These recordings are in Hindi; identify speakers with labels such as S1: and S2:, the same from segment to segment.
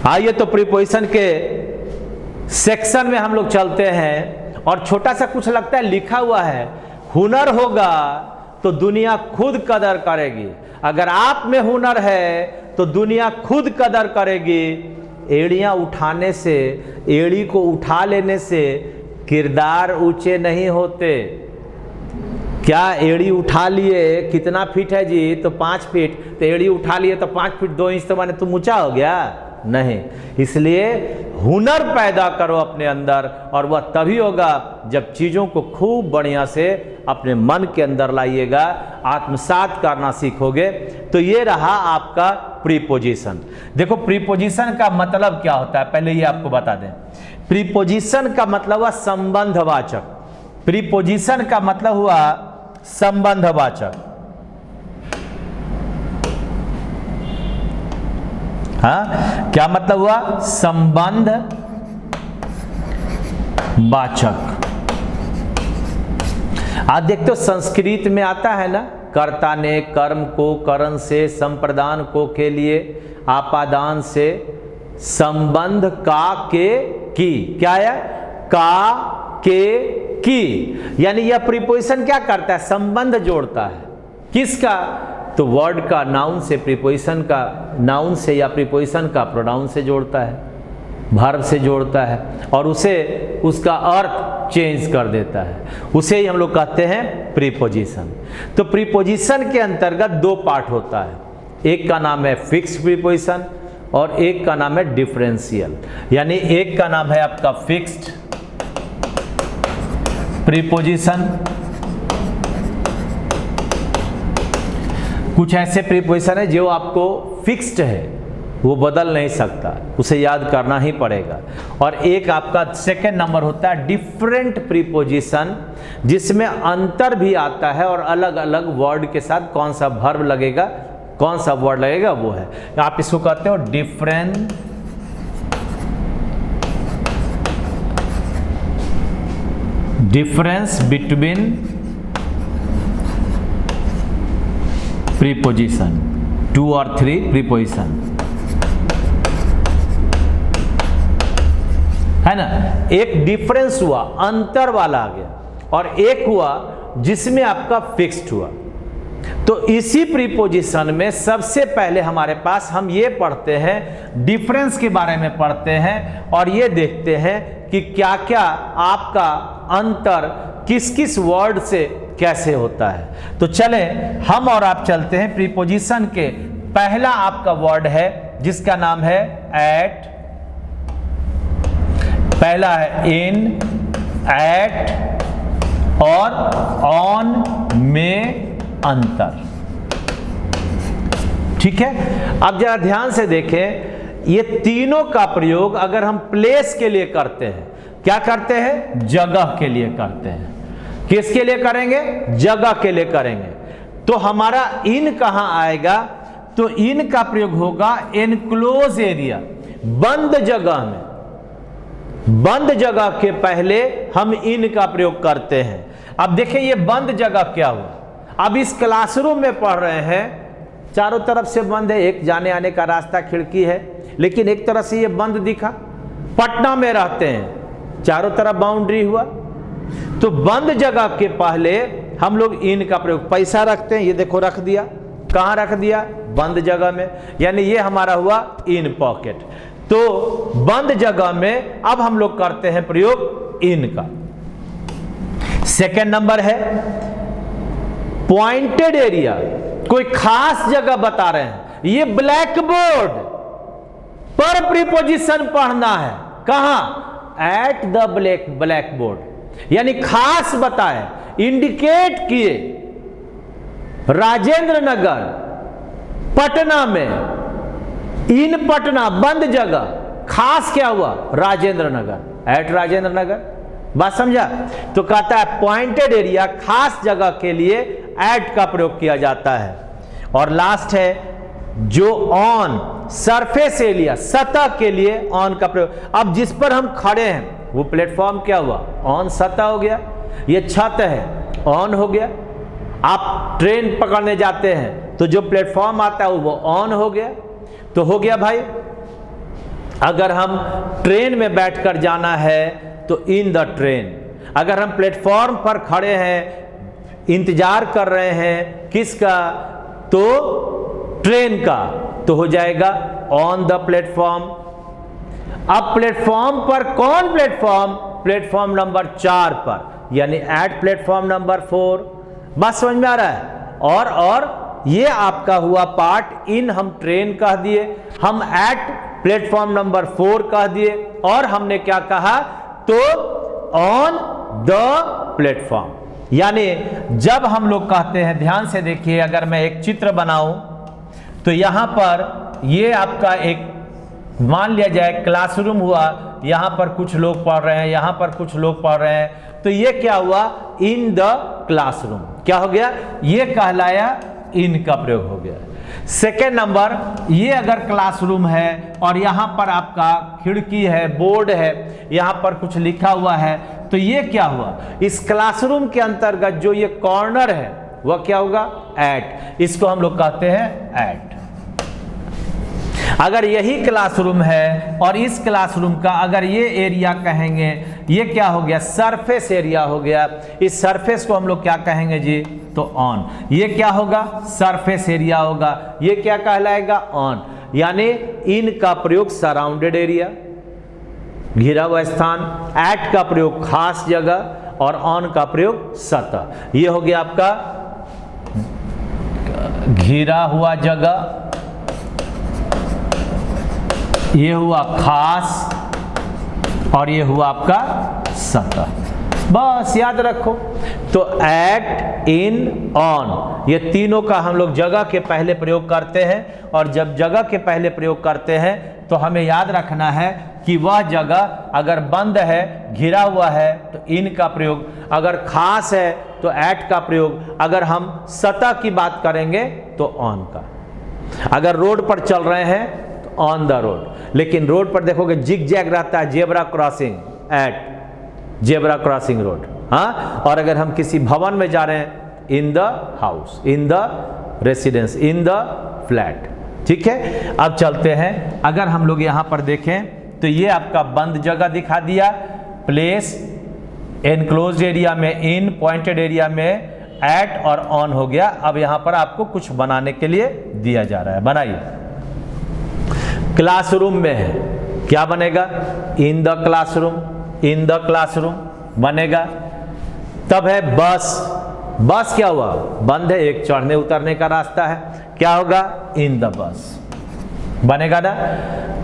S1: आइए तो प्रीपोजिशन के सेक्शन में हम लोग चलते हैं और छोटा सा कुछ लगता है लिखा हुआ है, हुनर होगा तो दुनिया खुद कदर करेगी। अगर आप में हुनर है तो दुनिया खुद कदर करेगी। एड़ियां उठाने से, एड़ी को उठा लेने से किरदार ऊंचे नहीं होते। क्या एड़ी उठा लिए, कितना फीट है जी, तो 5 फीट, तो एड़ी उठा लिए तो 5 फीट 2 इंच, तो माने तुम ऊंचा हो गया? नहीं। इसलिए हुनर पैदा करो अपने अंदर, और वह तभी होगा जब चीज़ों को खूब बढ़िया से अपने मन के अंदर लाइएगा, आत्मसात करना सीखोगे। तो ये रहा आपका प्रीपोजिशन। देखो प्रीपोजिशन का मतलब क्या होता है, पहले ये आपको बता दें। प्रीपोजिशन का मतलब हुआ संबंधवाचक। प्रीपोजिशन का मतलब हुआ संबंधवाचक। हाँ, क्या मतलब हुआ? संबंध वाचक। आज देखते हो संस्कृत में आता है ना, कर्ता ने कर्म को करण से, संप्रदान को के लिए, आपादान से, संबंध का के की। क्या है? का के की। यानी यह प्रीपोजिशन क्या करता है? संबंध जोड़ता है। किसका? तो वर्ड का नाउन से, प्रीपोजिशन का नाउन से या प्रीपोजिशन का प्रोनाउन से जोड़ता है, वर्ब से जोड़ता है, और उसे उसका अर्थ चेंज कर देता है। उसे ही हम लोग कहते हैं प्रीपोजिशन। तो प्रीपोजिशन के अंतर्गत 2 पार्ट होता है, एक का नाम है फिक्स्ड प्रीपोजिशन और एक का नाम है डिफरेंशियल। यानी एक का नाम है आपका फिक्स्ड प्रीपोजिशन। कुछ ऐसे प्रीपोजिशन है जो आपको फिक्स्ड है, वो बदल नहीं सकता, उसे याद करना ही पड़ेगा। और एक आपका सेकंड नंबर होता है डिफरेंट प्रीपोजिशन, जिसमें अंतर भी आता है और अलग अलग वर्ड के साथ कौन सा वर्ब लगेगा, कौन सा वर्ड लगेगा, वो है। आप इसको कहते हो डिफरेंस बिटवीन प्रीपोजिशन, 2 और 3 प्रीपोजिशन, है ना। एक डिफरेंस हुआ, अंतर वाला आ गया, और एक हुआ जिसमें आपका फिक्स्ड हुआ। तो इसी प्रीपोजिशन में सबसे पहले हमारे पास हम ये पढ़ते हैं, डिफरेंस के बारे में पढ़ते हैं, और ये देखते हैं कि क्या क्या आपका अंतर किस किस वर्ड से कैसे होता है। तो चलें हम और आप चलते हैं प्रीपोजिशन के। पहला आपका वर्ड है जिसका नाम है एट, पहला है इन, एट और ऑन में अंतर। ठीक है। अब जरा ध्यान से देखें, ये तीनों का प्रयोग अगर हम प्लेस के लिए करते हैं, क्या करते हैं? जगह के लिए करते हैं। किसके लिए करेंगे? जगह के लिए करेंगे। तो हमारा इन कहां आएगा? तो इन का प्रयोग होगा एनक्लोज एरिया, बंद जगह में। बंद जगह के पहले हम इन का प्रयोग करते हैं। अब देखिए ये बंद जगह क्या हुआ। अब इस क्लासरूम में पढ़ रहे हैं, चारों तरफ से बंद है, एक जाने आने का रास्ता, खिड़की है, लेकिन एक तरफ से ये बंद दिखा। पटना में रहते हैं, चारों तरफ बाउंड्री हुआ। तो बंद जगह के पहले हम लोग इन का प्रयोग, पैसा रखते हैं, ये देखो रख दिया, कहां रख दिया? बंद जगह में, यानी ये हमारा हुआ इन पॉकेट। तो बंद जगह में अब हम लोग करते हैं प्रयोग इन का। सेकंड नंबर है पॉइंटेड एरिया, कोई खास जगह बता रहे हैं। ये ब्लैक बोर्ड पर प्रीपोजिशन पढ़ना है, कहां? एट द ब्लैक बोर्ड, यानी खास बताए, इंडिकेट किए। राजेंद्र नगर पटना में, इन पटना बंद जगह, खास क्या हुआ? राजेंद्र नगर, एट राजेंद्र नगर। बात समझा? तो कहता है पॉइंटेड एरिया, खास जगह के लिए एट का प्रयोग किया जाता है। और लास्ट है जो ऑन, सरफेस एरिया, सतह के लिए ऑन का प्रयोग। अब जिस पर हम खड़े हैं वो प्लेटफॉर्म क्या हुआ? ऑन, सतह हो गया। ये छत है, ऑन हो गया। आप ट्रेन पकड़ने जाते हैं तो जो प्लेटफॉर्म आता है वो ऑन हो गया। तो हो गया भाई अगर हम ट्रेन में बैठकर जाना है तो इन द ट्रेन। अगर हम प्लेटफॉर्म पर खड़े हैं, इंतजार कर रहे हैं किसका, तो ट्रेन का, तो हो जाएगा ऑन द प्लेटफॉर्म। अब प्लेटफॉर्म पर कौन प्लेटफॉर्म, प्लेटफॉर्म नंबर 4 पर, यानी एट प्लेटफॉर्म नंबर 4। बात समझ में आ रहा है। और ये आपका हुआ पार्ट, इन हम ट्रेन कह दिए, हम एट प्लेटफॉर्म नंबर 4 कह दिए, और हमने क्या कहा, तो ऑन द प्लेटफॉर्म। यानी जब हम लोग कहते हैं, ध्यान से देखिए, अगर मैं एक चित्र बनाऊं तो यहां पर ये आपका एक, मान लिया जाए क्लासरूम हुआ, यहां पर कुछ लोग पढ़ रहे हैं, यहां पर कुछ लोग पढ़ रहे हैं, तो ये क्या हुआ, इन द क्लासरूम। क्या हो गया, ये कहलाया इन का प्रयोग हो गया। सेकेंड नंबर, ये अगर क्लासरूम है और यहां पर आपका खिड़की है, बोर्ड है, यहां पर कुछ लिखा हुआ है, तो ये क्या हुआ, इस क्लासरूम के अंतर्गत जो ये कॉर्नर है वह क्या होगा, एट। इसको हम लोग कहते हैं एट। अगर यही क्लासरूम है और इस क्लासरूम का अगर ये एरिया कहेंगे, ये क्या हो गया, सरफेस एरिया हो गया। इस सरफेस को हम लोग क्या कहेंगे जी, तो ऑन। ये क्या होगा, सरफेस एरिया होगा, ये क्या कहलाएगा, ऑन। यानी इन का प्रयोग सराउंडेड एरिया, घिरा हुआ स्थान, एट का प्रयोग खास जगह, और ऑन का प्रयोग सतह। ये हो गया आपका घिरा हुआ जगह, ये हुआ खास, और ये हुआ आपका सतह। बस याद रखो। तो एट, इन, ऑन, ये तीनों का हम लोग जगह के पहले प्रयोग करते हैं। और जब जगह के पहले प्रयोग करते हैं तो हमें याद रखना है कि वह जगह अगर बंद है, घिरा हुआ है, तो इन का प्रयोग, अगर खास है तो एट का प्रयोग, अगर हम सतह की बात करेंगे तो ऑन का। अगर रोड पर चल रहे हैं ऑन द रोड, लेकिन रोड पर देखोगे जिग जैग रहता है, zebra crossing, at zebra crossing road. हाँ, और अगर हम किसी भवन में जा रहे हैं, in the house, in the residence, in the flat. ठीक है, अब चलते हैं। अगर हम लोग यहां पर देखें तो ये आपका बंद जगह दिखा दिया, प्लेस, एनक्लोज्ड एरिया में इन, पॉइंटेड एरिया में एट, और ऑन हो गया। अब यहां पर आपको कुछ बनाने के लिए दिया जा रहा है, बनाइए। क्लासरूम में है, क्या बनेगा, in the classroom, in the classroom बनेगा। तब है बस, बस क्या हुआ, बंद है, एक चढ़ने उतरने का रास्ता है, क्या होगा, इन द बस बनेगा ना।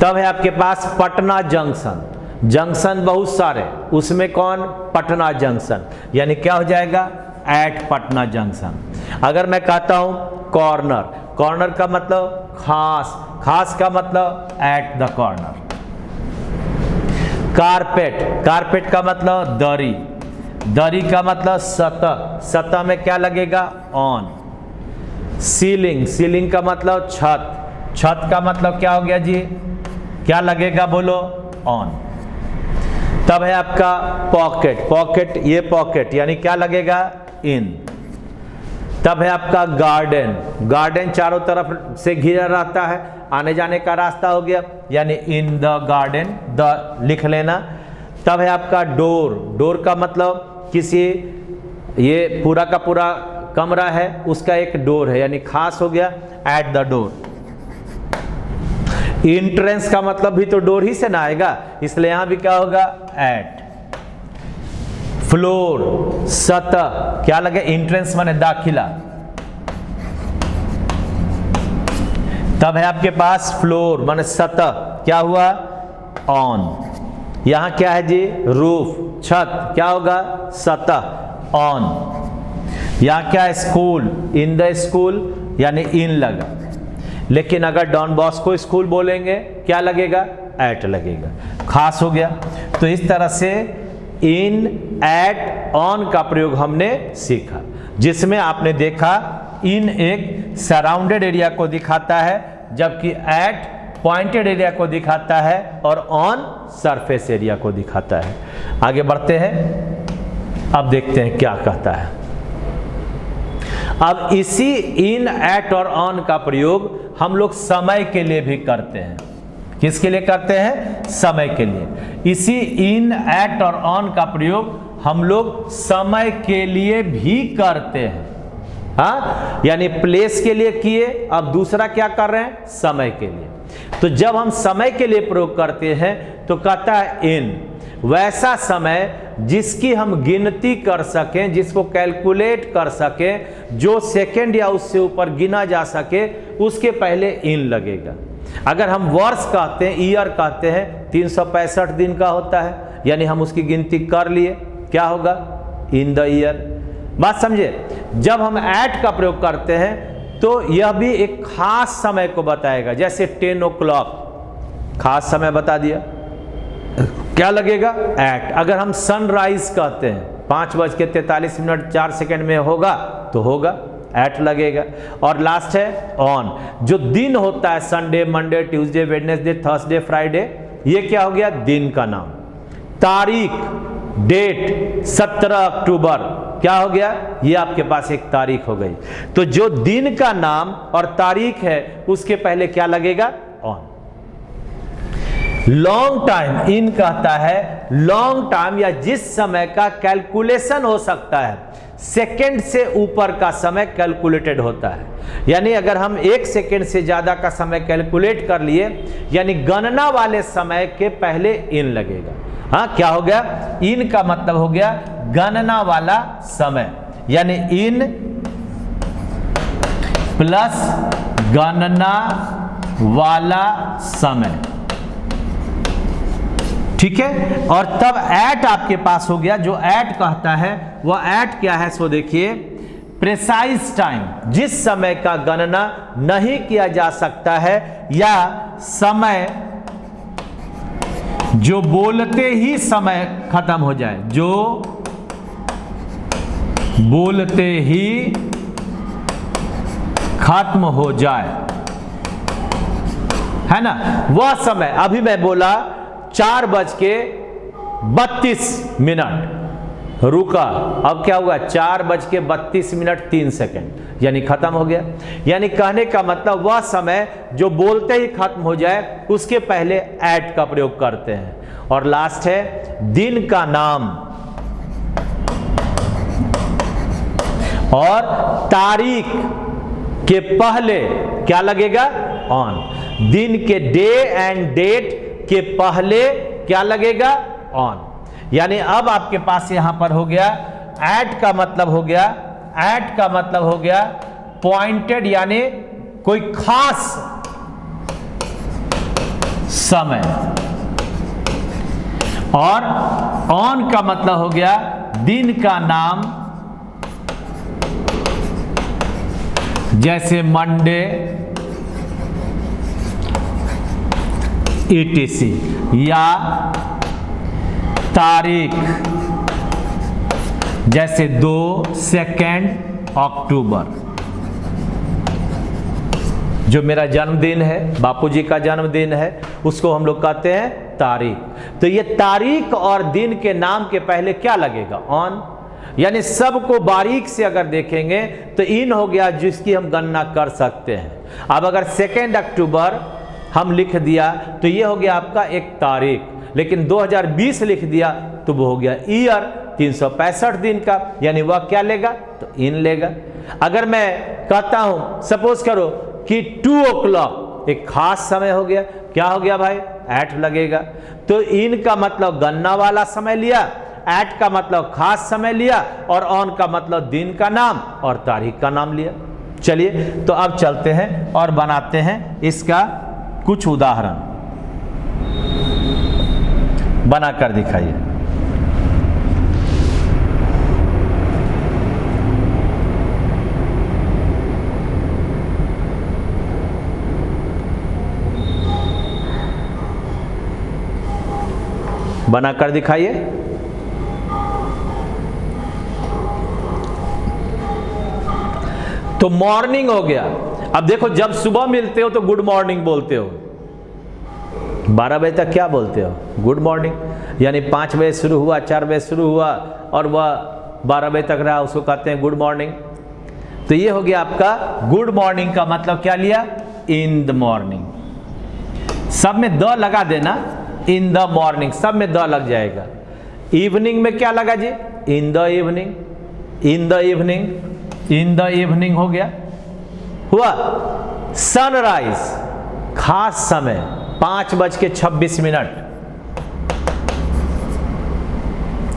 S1: तब है आपके पास पटना जंक्शन, जंक्शन बहुत सारे, उसमें कौन, पटना जंक्शन, यानी क्या हो जाएगा, एट पटना जंक्शन। अगर मैं कहता हूं कॉर्नर, कॉर्नर का मतलब खास, खास का मतलब at the corner. Carpet, carpet का मतलब दरी, दरी का मतलब सतह, सतह में क्या लगेगा, ऑन। सीलिंग, सीलिंग का मतलब छत, छत का मतलब क्या हो गया जी, क्या लगेगा, बोलो, ऑन। तब है आपका पॉकेट, पॉकेट, ये पॉकेट, यानी क्या लगेगा, इन। तब है आपका गार्डन, गार्डन चारों तरफ से घिरा रहता है, आने जाने का रास्ता हो गया, यानी इन द गार्डन, द लिख लेना। तब है आपका डोर, डोर का मतलब किसी, ये पूरा का पूरा कमरा है, उसका एक डोर है, यानी खास हो गया, एट द डोर। इंट्रेंस का मतलब भी तो डोर ही से ना आएगा, इसलिए यहां भी क्या होगा, एट। फ्लोर, सतह, क्या लगे, इंट्रेंस माने दाखिला। तब है आपके पास फ्लोर माने सतह, क्या हुआ, ऑन। यहां क्या है जी, रूफ, छत, क्या होगा, सतह, ऑन। यहां क्या है, स्कूल, इन द स्कूल, यानी इन लगा। लेकिन अगर डॉन बॉस्को स्कूल बोलेंगे, क्या लगेगा, एट लगेगा, खास हो गया। तो इस तरह से इन, एट, ऑन का प्रयोग हमने सीखा, जिसमें आपने देखा इन एक सराउंडेड एरिया को दिखाता है, जबकि एट पॉइंटेड एरिया को दिखाता है, और ऑन सरफेस एरिया को दिखाता है। आगे बढ़ते हैं, अब देखते हैं क्या कहता है। अब इसी इन, एट और ऑन का प्रयोग हम लोग समय के लिए भी करते हैं। किसके लिए करते हैं? समय के लिए। इसी इन, एट और ऑन का प्रयोग हम लोग समय के लिए भी करते हैं। हाँ, यानी प्लेस के लिए किए, अब दूसरा क्या कर रहे हैं? समय के लिए। तो जब हम समय के लिए प्रयोग करते हैं तो कहता है इन, वैसा समय जिसकी हम गिनती कर सकें, जिसको कैलकुलेट कर सकें, जो सेकंड या उससे ऊपर गिना जा सके, उसके पहले इन लगेगा। अगर हम वर्ष कहते हैं, ईयर कहते हैं, 365 दिन का होता है, यानी हम उसकी गिनती कर लिए, क्या होगा? In the year. बात समझे? जब हम एट का प्रयोग करते हैं तो यह भी एक खास समय को बताएगा, जैसे 10 o'clock, खास समय बता दिया, क्या लगेगा? एट। अगर हम सनराइज कहते हैं, 5:43 में होगा तो होगा, एट लगेगा। और लास्ट है ऑन। जो दिन होता है, Sunday, Monday, Tuesday, Wednesday, Thursday, Friday, ये क्या हो गया? दिन का नाम। तारीख, डेट, 17 अक्टूबर, क्या हो गया? ये आपके पास एक तारीख हो गई। तो जो दिन का नाम और तारीख है उसके पहले क्या लगेगा? ऑन। लॉन्ग टाइम, इन कहता है लॉन्ग टाइम, या जिस समय का कैलकुलेशन हो सकता है, सेकंड से ऊपर का समय कैलकुलेटेड होता है। यानी अगर हम 1 सेकंड से ज्यादा का समय कैलकुलेट कर लिए, यानी गणना वाले समय के पहले इन लगेगा। हाँ, क्या हो गया? इन का मतलब हो गया गणना वाला समय, यानी इन प्लस गणना वाला समय, ठीक है। और तब एट आपके पास हो गया। जो एट कहता है वह एट क्या है? सो देखिए, प्रेसाइज टाइम, जिस समय का गणना नहीं किया जा सकता है, या समय जो बोलते ही समय खत्म हो जाए, जो बोलते ही खत्म हो जाए, है ना, वह समय। अभी मैं बोला 4:32, रुका, अब क्या हुआ? 4:32 यानी खत्म हो गया। यानी कहने का मतलब वह समय जो बोलते ही खत्म हो जाए, उसके पहले एट का प्रयोग करते हैं। और लास्ट है दिन का नाम और तारीख के पहले क्या लगेगा? ऑन। दिन के डे एंड डेट के पहले क्या लगेगा? ऑन। यानी अब आपके पास यहां पर हो गया एट का मतलब हो गया, एट का मतलब हो गया पॉइंटेड, यानी कोई खास समय। और ऑन का मतलब हो गया दिन का नाम, जैसे मंडे, ETC, या तारीख, जैसे 2 अक्टूबर, जो मेरा जन्मदिन है, बापूजी का जन्मदिन है, उसको हम लोग कहते हैं तारीख। तो ये तारीख और दिन के नाम के पहले क्या लगेगा? ऑन। यानी सबको बारीक से अगर देखेंगे तो इन हो गया जिसकी हम गणना कर सकते हैं। अब अगर 2 अक्टूबर हम लिख दिया तो ये हो गया आपका एक तारीख, लेकिन 2020 लिख दिया तो वो हो गया ईयर, 365 दिन का, यानी वह क्या लेगा? तो इन लेगा। अगर मैं कहता हूं, सपोज करो कि 2 o'clock, एक खास समय हो गया, क्या हो गया भाई? एट लगेगा। तो इन का मतलब गणना वाला समय लिया, एट का मतलब खास समय लिया, और ऑन का मतलब दिन का नाम और तारीख का नाम लिया। चलिए तो अब चलते हैं और बनाते हैं इसका कुछ उदाहरण, बनाकर दिखाइए। बनाकर दिखाइए। तो मॉर्निंग हो गया। अब देखो, जब सुबह मिलते हो तो गुड मॉर्निंग बोलते हो, 12 बजे तक क्या बोलते हो? Good morning. यानी 5 बजे शुरू हुआ, 4 बजे शुरू हुआ और वह 12 बजे तक रहा, उसको कहते हैं गुड मॉर्निंग। तो ये हो गया आपका गुड मॉर्निंग का मतलब क्या लिया? In the morning. सब में द लगा देना, इन द मॉर्निंग, सब में द लग जाएगा। इवनिंग में क्या लगा जी, in the evening, in the evening, in the evening हो गया, हुआ। सनराइज खास समय 5:26,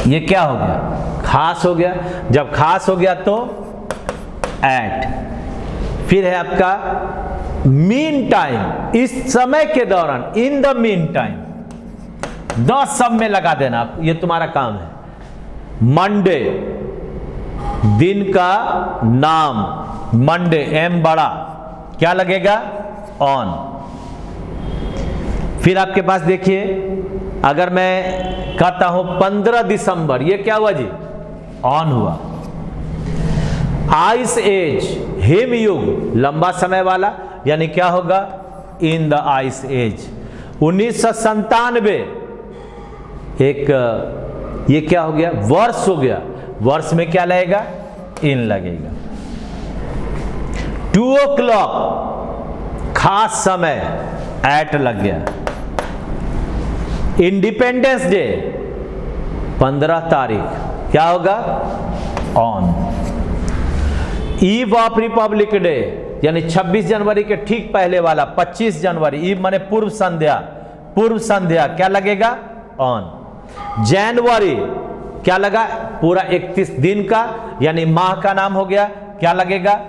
S1: ये क्या हो गया, खास हो गया। जब खास हो गया तो एट। फिर है आपका मीन टाइम, इस समय के दौरान, in the mean time, the sub में लगा देना, ये तुम्हारा काम है। मंडे दिन का नाम, मंडे, एम बड़ा, क्या लगेगा, ऑन। फिर आपके पास देखिए, अगर मैं कहता हूं 15 दिसंबर, ये क्या हुआ जी, ऑन हुआ। आइस एज, हिम युग, लंबा समय वाला, यानी क्या होगा, इन द आइस एज। 1997, एक ये क्या हो गया, वर्ष हो गया, वर्ष में क्या लगेगा, इन लगेगा। 2 o'clock खास समय, एट लग गया। इंडिपेंडेंस डे 15 तारीख, क्या होगा, on. Ewe of Republic day, यानी 26 जनवरी के ठीक पहले वाला, 25 जनवरी, ईव माने पूर्व संध्या, पूर्व संध्या, क्या लगेगा, ऑन। जनवरी क्या लगा, पूरा 31 दिन का, यानी माह का नाम हो गया, क्या लगेगा,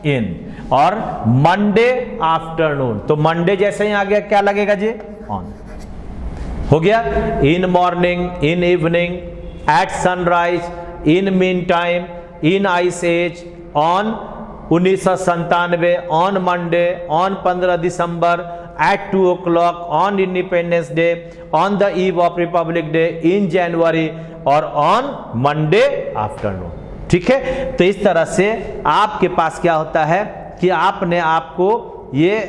S1: इन। और मंडे आफ्टरनून, तो मंडे जैसे ही आ गया, क्या लगेगा जी, ऑन हो गया। In morning, in evening, at sunrise, in mean time, in ice age, on 1997, on Monday, on 15 December, at 2 o'clock, on Independence Day, on the eve of Republic Day, in January, और ऑन मंडे आफ्टरनून। ठीक है, तो इस तरह से आपके पास क्या होता है कि आपने आपको ये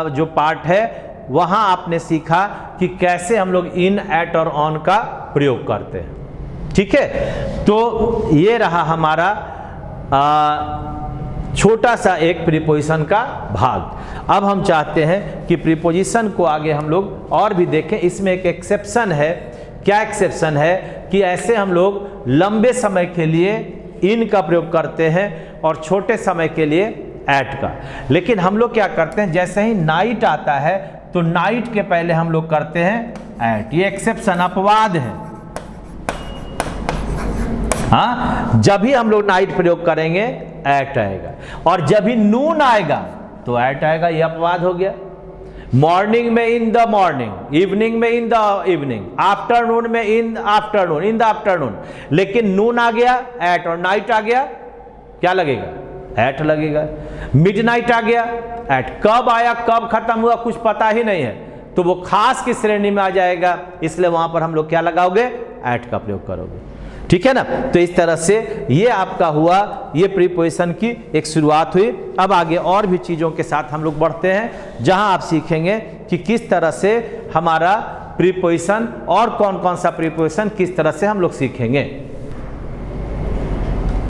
S1: जो पार्ट है वहां आपने सीखा कि कैसे हम लोग इन, एट और ऑन का प्रयोग करते हैं। ठीक है, तो ये रहा हमारा छोटा सा एक प्रीपोजिशन का भाग। अब हम चाहते हैं कि प्रीपोजिशन को आगे हम लोग और भी देखें। इसमें एक एक्सेप्शन है। क्या एक्सेप्शन है कि ऐसे हम लोग लंबे समय के लिए इन का प्रयोग करते हैं और छोटे समय के लिए एट का। लेकिन हम लोग क्या करते हैं, जैसे ही नाइट आता है तो नाइट के पहले हम लोग करते हैं एट। ये एक्सेप्शन, अपवाद है। हाँ, जब भी हम लोग नाइट प्रयोग करेंगे एट आएगा, और जब भी नून आएगा तो एट आएगा। ये अपवाद हो गया। मॉर्निंग में इन द मॉर्निंग, इवनिंग में इन द इवनिंग, आफ्टरनून में in afternoon, in the afternoon. लेकिन नून आ गया एट, और नाइट आ गया क्या लगेगा, एट लगेगा। मिडनाइट आ गया एट। कब आया कब खत्म हुआ कुछ पता ही नहीं है, तो वो खास की श्रेणी में आ जाएगा, इसलिए वहां पर हम लोग क्या लगाओगे, एट का प्रयोग करोगे। ठीक है ना। तो इस तरह से ये आपका हुआ, ये प्रीपोजिशन की एक शुरुआत हुई। अब आगे और भी चीज़ों के साथ हम लोग बढ़ते हैं, जहां आप सीखेंगे कि किस तरह से हमारा प्रीपोजिशन और कौन कौन सा प्रीपोजिशन किस तरह से हम लोग सीखेंगे।